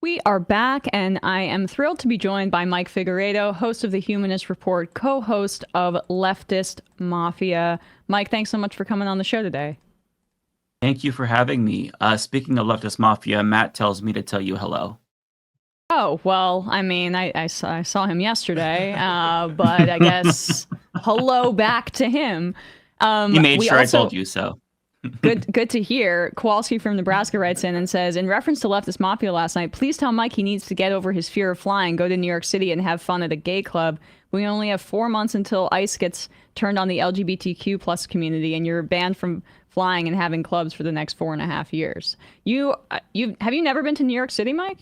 We are back, and I am thrilled to be joined by Mike Figueredo, host of the Humanist Report, co-host of Leftist Mafia. Mike, thanks so much for coming on the show today. Thank you for having me. Speaking of Leftist Mafia, Matt tells me to tell you hello. Oh, well, I mean, I saw him yesterday, but I guess hello back to him. He made sure I told you so. Good to hear. Kowalski from Nebraska writes in and says, in reference to Leftist Mafia last night, please tell Mike he needs to get over his fear of flying, go to New York City and have fun at a gay club. We only have 4 months until ICE gets turned on the LGBTQ plus community, and you're banned from flying and having clubs for the next 4.5 years. Have you never been to New York City, Mike?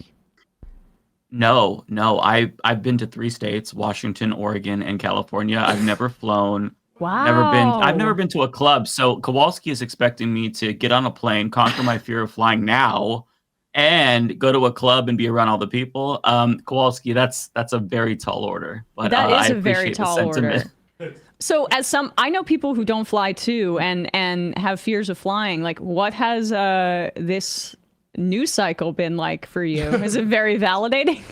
No. I've been to 3 states, Washington, Oregon, and California. I've never flown. Wow. I've never been to a club. So Kowalski is expecting me to get on a plane, conquer my fear of flying now, and go to a club and be around all the people. Kowalski, that's a very tall order. But that is I a very appreciate the tall sentiment. order. So I know people who don't fly too and have fears of flying. Like, what has this news cycle been like for you? Is it very validating?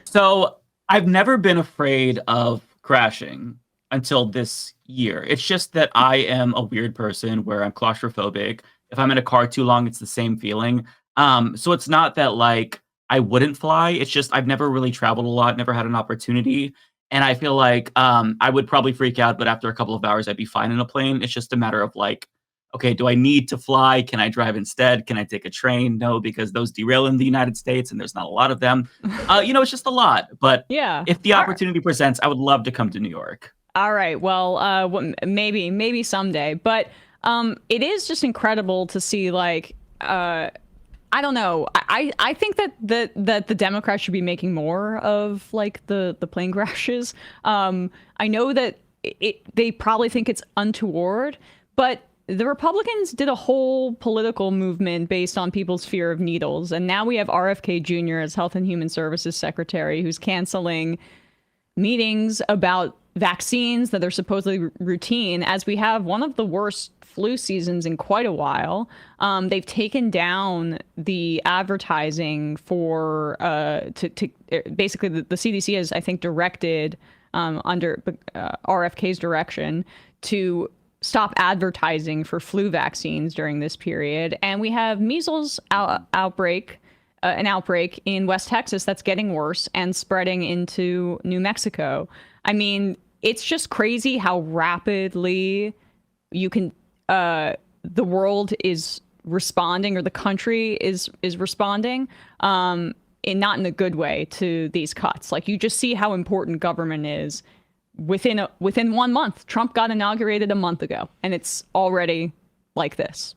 So I've never been afraid of crashing until this year. It's just that I am a weird person where I'm claustrophobic. If I'm in a car too long, it's the same feeling. So it's not that like I wouldn't fly. It's just I've never really traveled a lot, never had an opportunity. And I feel like I would probably freak out, but after a couple of hours, I'd be fine in a plane. It's just a matter of like, okay, do I need to fly? Can I drive instead? Can I take a train? No, because those derail in the United States and there's not a lot of them. It's just a lot. But yeah, if the opportunity presents, I would love to come to New York. All right. Well, maybe someday. But it is just incredible to see, like, I don't know. I think that the Democrats should be making more of like the plane crashes. I know that they probably think it's untoward, but the Republicans did a whole political movement based on people's fear of needles, and now we have RFK Jr. as Health and Human Services Secretary, who's canceling meetings about vaccines that are supposedly routine, as we have one of the worst flu seasons in quite a while. They've taken down the advertising for basically the CDC has, I think, directed under RFK's direction to stop advertising for flu vaccines during this period. And we have measles outbreak. An outbreak in West Texas that's getting worse and spreading into New Mexico. I mean, it's just crazy how rapidly the world is responding, or the country is responding, not in a good way to these cuts. Like, you just see how important government is. Within 1 month, Trump got inaugurated a month ago, and it's already like this.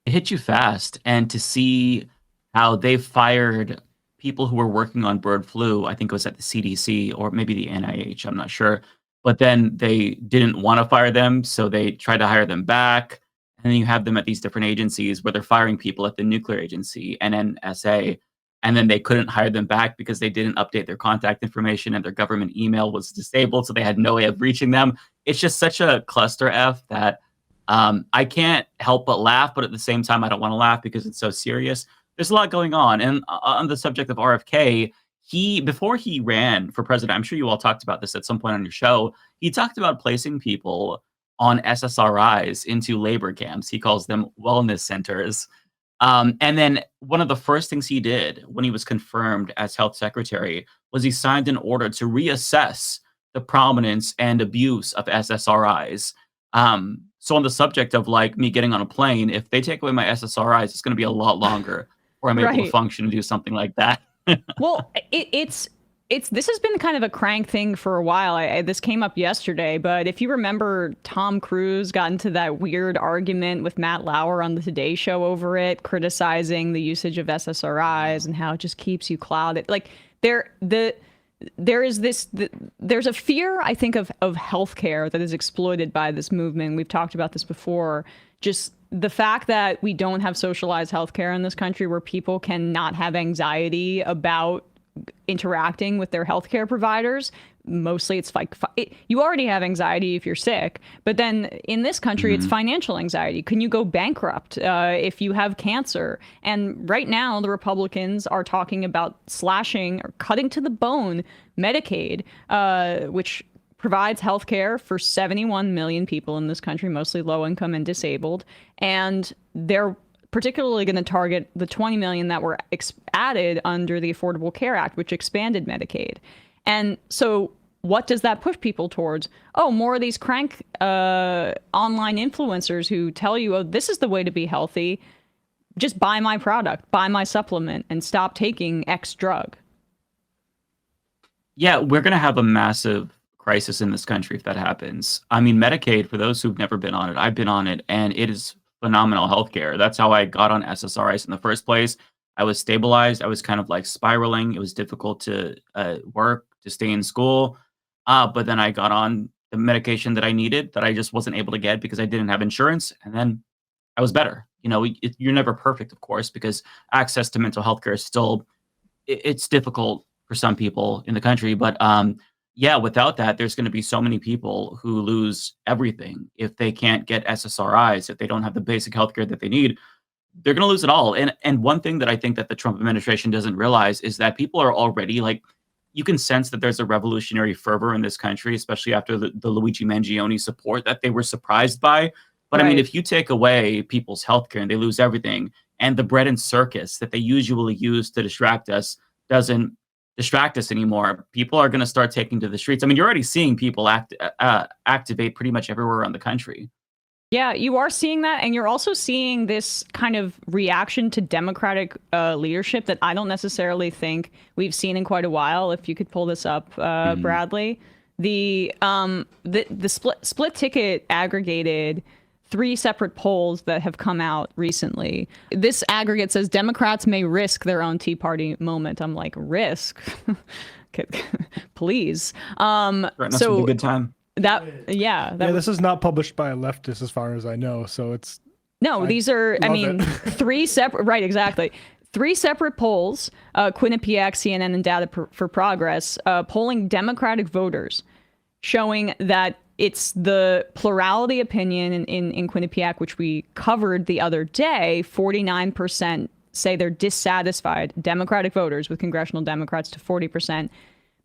It hit you fast, and to see how they fired people who were working on bird flu, I think it was at the CDC or maybe the NIH, I'm not sure. But then they didn't want to fire them, so they tried to hire them back. And then you have them at these different agencies where they're firing people at the nuclear agency, NNSA, and then they couldn't hire them back because they didn't update their contact information and their government email was disabled, so they had no way of reaching them. It's just such a cluster F that I can't help but laugh, but at the same time, I don't want to laugh because it's so serious. There's a lot going on. And on the subject of RFK, before he ran for president, I'm sure you all talked about this at some point on your show, he talked about placing people on SSRIs into labor camps. He calls them wellness centers. And then one of the first things he did when he was confirmed as health secretary was he signed an order to reassess the prominence and abuse of SSRIs. So on the subject of like me getting on a plane, if they take away my SSRIs, it's going to be a lot longer before I'm able to function and do something like that. Well, this has been kind of a crank thing for a while. This came up yesterday, but if you remember, Tom Cruise got into that weird argument with Matt Lauer on the Today Show over it, criticizing the usage of SSRIs and how it just keeps you clouded. Like there's a fear, I think, of healthcare that is exploited by this movement. We've talked about this before. Just the fact that we don't have socialized healthcare in this country, where people can not have anxiety about interacting with their healthcare providers, mostly it's like you already have anxiety if you're sick, but then in this country it's financial anxiety. Can you go bankrupt if you have cancer? And right now the Republicans are talking about slashing or cutting to the bone Medicaid, which provides health care for 71 million people in this country, mostly low income and disabled. And they're particularly going to target the 20 million that were added under the Affordable Care Act, which expanded Medicaid. And so what does that push people towards? Oh, more of these crank online influencers who tell you, oh, this is the way to be healthy. Just buy my product, buy my supplement, and stop taking X drug. Yeah, we're going to have a massive crisis in this country if that happens. I mean, Medicaid, for those who've never been on it, I've been on it, and it is phenomenal healthcare. That's how I got on SSRIs in the first place. I was stabilized. I was kind of like spiraling. It was difficult to work, to stay in school. But then I got on the medication that I needed that I just wasn't able to get because I didn't have insurance. And then I was better. You know, you're never perfect, of course, because access to mental health care is still, it's difficult for some people in the country. But yeah, without that, there's going to be so many people who lose everything if they can't get SSRIs, if they don't have the basic healthcare that they need. They're going to lose it all. And one thing that I think that the Trump administration doesn't realize is that people are already like, you can sense that there's a revolutionary fervor in this country, especially after the Luigi Mangione support that they were surprised by. But I mean, if you take away people's healthcare and they lose everything, and the bread and circus that they usually use to distract us doesn't distract us anymore, people are going to start taking to the streets. I mean, you're already seeing people activate pretty much everywhere around the country. Yeah, you are seeing that. And you're also seeing this kind of reaction to Democratic leadership that I don't necessarily think we've seen in quite a while. If you could pull this up, Bradley. The split ticket aggregated 3 separate polls that have come out recently. This aggregate says Democrats may risk their own Tea Party moment. I'm like, risk? Please. That's a good time. This is not published by a leftist as far as I know. So it's these are, I mean, 3 separate, right, exactly. 3 separate polls, Quinnipiac, CNN, and Data for Progress, polling Democratic voters, showing that it's the plurality opinion in Quinnipiac, which we covered the other day. 49% say they're dissatisfied, Democratic voters, with congressional Democrats, to 40%.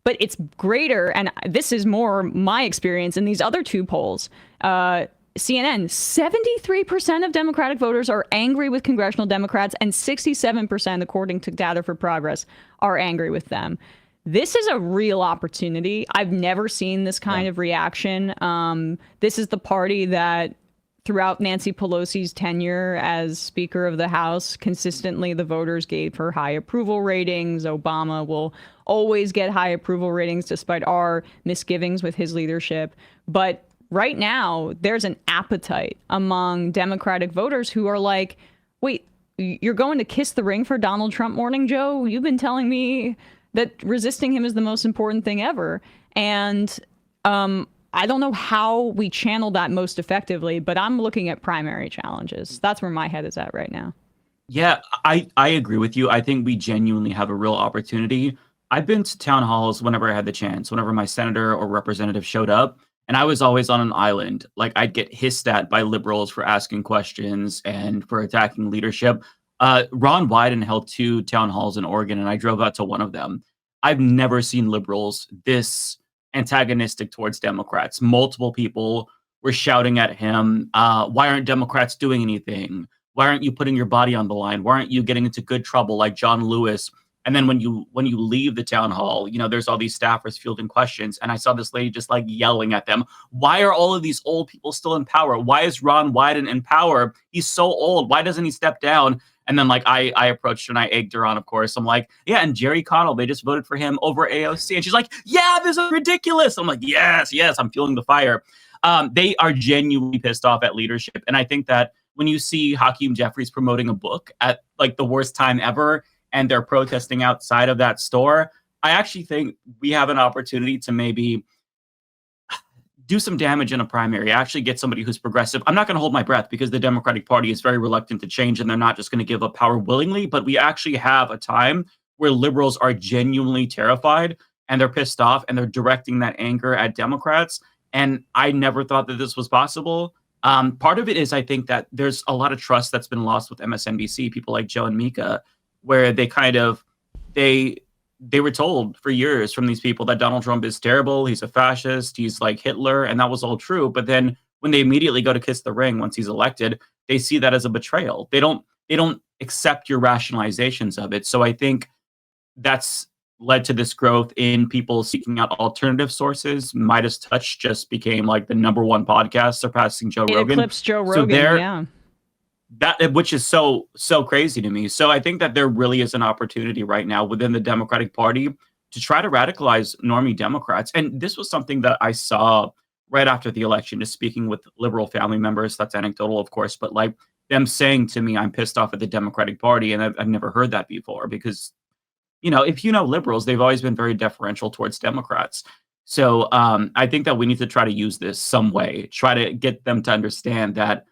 But it's greater, and this is more my experience in these other 2 polls. CNN, 73% of Democratic voters are angry with congressional Democrats, and 67%, according to Data for Progress, are angry with them. This is a real opportunity. I've never seen this kind of reaction. This is the party that throughout Nancy Pelosi's tenure as Speaker of the House, consistently the voters gave her high approval ratings. Obama will always get high approval ratings despite our misgivings with his leadership. But right now, there's an appetite among Democratic voters who are like, wait, you're going to kiss the ring for Donald Trump, Morning Joe? You've been telling me that resisting him is the most important thing ever. And I don't know how we channel that most effectively, but I'm looking at primary challenges. That's where my head is at right now. Yeah, I agree with you. I think we genuinely have a real opportunity. I've been to town halls whenever I had the chance, whenever my senator or representative showed up, and I was always on an island. Like, I'd get hissed at by liberals for asking questions and for attacking leadership. Ron Wyden held 2 town halls in Oregon, and I drove out to one of them. I've never seen liberals this antagonistic towards Democrats. Multiple people were shouting at him, why aren't Democrats doing anything? Why aren't you putting your body on the line? Why aren't you getting into good trouble like John Lewis? And then when you leave the town hall, you know, there's all these staffers fielding questions. And I saw this lady just like yelling at them. Why are all of these old people still in power? Why is Ron Wyden in power? He's so old. Why doesn't he step down? And then like I approached her and I egged her on, of course. I'm like, yeah, and Jerry Connell, they just voted for him over AOC. And she's like, yeah, this is ridiculous. I'm like, yes, I'm feeling the fire. They are genuinely pissed off at leadership. And I think that when you see Hakeem Jeffries promoting a book at like the worst time ever, and they're protesting outside of that store, I actually think we have an opportunity to maybe do some damage in a primary, actually get somebody who's progressive. I'm not going to hold my breath because the Democratic Party is very reluctant to change and they're not just going to give up power willingly, but we actually have a time where liberals are genuinely terrified and they're pissed off and they're directing that anger at Democrats. And I never thought that this was possible. Part of it is I think that there's a lot of trust that's been lost with MSNBC, people like Joe and Mika, where they kind of, they were told for years from these people that Donald Trump is terrible, he's a fascist, he's like Hitler, and that was all true. But then when they immediately go to kiss the ring once he's elected, they see that as a betrayal. They don't accept your rationalizations of it. So I think that's led to this growth in people seeking out alternative sources. Midas Touch just became like the #1 podcast, surpassing Joe Rogan. Eclipsed Joe Rogan, yeah. That, which is so crazy to me. So I think that there really is an opportunity right now within the Democratic Party to try to radicalize normie Democrats. And this was something that I saw right after the election, just speaking with liberal family members. That's anecdotal, of course, but like them saying to me, I'm pissed off at the Democratic Party. And I've never heard that before because, you know, if you know liberals, they've always been very deferential towards Democrats. So I think that we need to try to use this some way, try to get them to understand that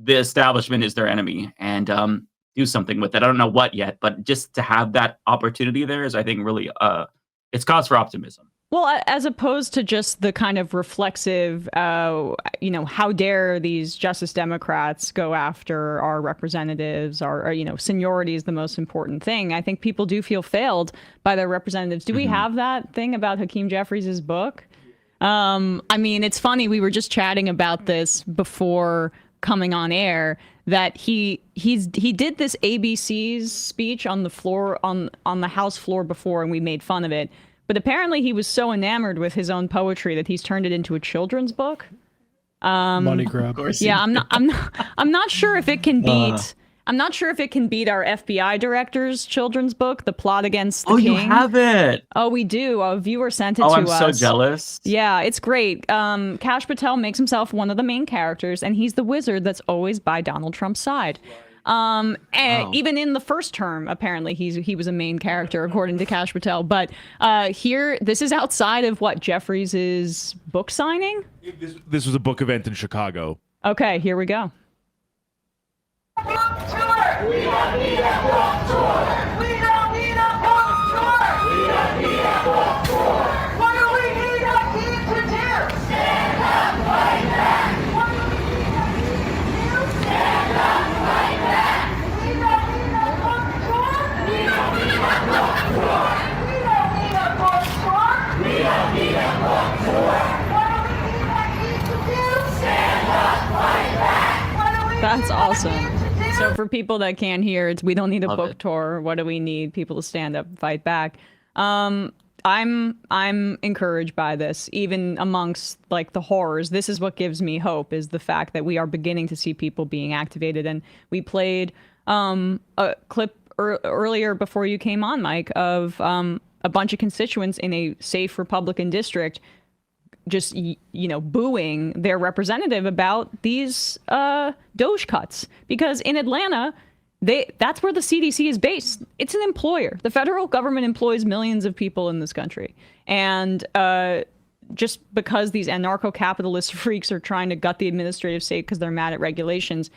the establishment is their enemy and do something with it. I don't know what yet, but just to have that opportunity there is, I think, really it's cause for optimism. Well, as opposed to just the kind of reflexive, you know, how dare these Justice Democrats go after our representatives, or you know, seniority is the most important thing. I think people do feel failed by their representatives. Do we have that thing about Hakeem Jeffries' book? I mean, it's funny. We were just chatting about this before coming on air, that he did this ABC's speech on the floor, on the House floor before, and we made fun of it. But apparently he was so enamored with his own poetry that he's turned it into a children's book. Money grab. Yeah, I'm not sure if it can beat. I'm not sure if it can beat our FBI director's children's book, The Plot Against the King. You have it. Oh, we do. A viewer sent it to us. I'm so jealous. Yeah, it's great. Kash Patel makes himself one of the main characters, and he's the wizard that's always by Donald Trump's side. And even in the first term, apparently he was a main character, according to Kash Patel. But here, this is outside of what Jeffries' book signing. This was a book event in Chicago. Okay, here we go. We don't need a book tour. We don't need a book tour. We don't need a book tour. What do we need our team to do? Stand up, fight back. What do we need our team to do? Stand up, fight back. We don't need a book tour. We don't need a book tour. We don't need a book tour. We don't need a book tour. What do we need our team to do? Stand up, fight back. What do we That's need our awesome. team to do? So for people that can't hear, it's we don't need a Love book it. tour. What do we need? People to stand up and fight back. I'm encouraged by this, even amongst like the horrors. This is what gives me hope, is the fact that we are beginning to see people being activated. And we played a clip earlier before you came on, Mike, of a bunch of constituents in a safe Republican district just, you know, booing their representative about these Doge cuts. Because in Atlanta, that's where the CDC is based. It's an employer. The federal government employs millions of people in this country. And just because these anarcho-capitalist freaks are trying to gut the administrative state because they're mad at regulations,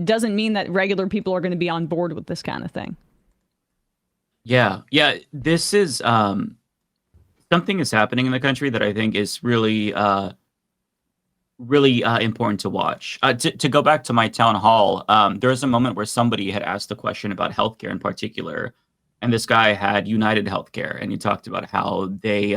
doesn't mean that regular people are going to be on board with this kind of thing. Yeah. This is something is happening in the country that I think is really important to watch. To go back to my town hall, there was a moment where somebody had asked a question about healthcare in particular, and this guy had United Healthcare, and he talked about how they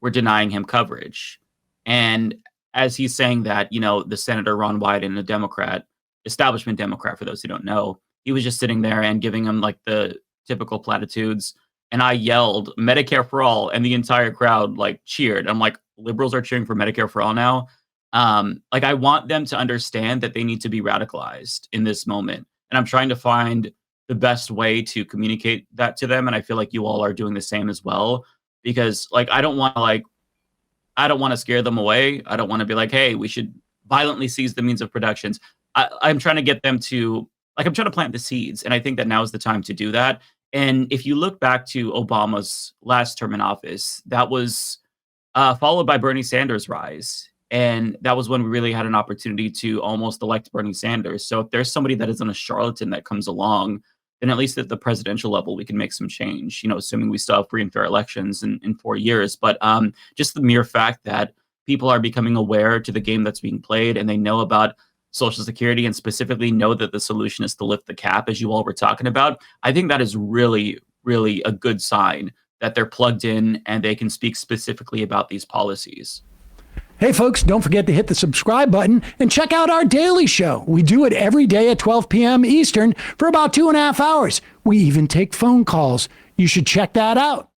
were denying him coverage. And as he's saying that, you know, the Senator Ron Wyden, a Democrat, establishment Democrat, for those who don't know, he was just sitting there and giving him like the typical platitudes. And I yelled Medicare for all, and the entire crowd like cheered. I'm like, liberals are cheering for Medicare for all now. Like, I want them to understand that they need to be radicalized in this moment. And I'm trying to find the best way to communicate that to them. And I feel like you all are doing the same as well, because like, I don't want to scare them away. I don't want to be like, hey, we should violently seize the means of productions. I'm trying to get them to, like, I'm trying to plant the seeds. And I think that now is the time to do that. And if you look back to Obama's last term in office, that was followed by Bernie Sanders' rise. And that was when we really had an opportunity to almost elect Bernie Sanders. So if there's somebody that isn't a charlatan that comes along then at least at the presidential level, we can make some change, assuming we still have free and fair elections in 4 years. But just the mere fact that people are becoming aware to the game that's being played, and they know about Social Security and specifically know that the solution is to lift the cap, as you all were talking about, I think that is really, really a good sign that they're plugged in and they can speak specifically about these policies. Hey, folks, don't forget to hit the subscribe button and check out our daily show. We do it every day at 12 p.m. Eastern for about 2.5 hours. We even take phone calls. You should check that out.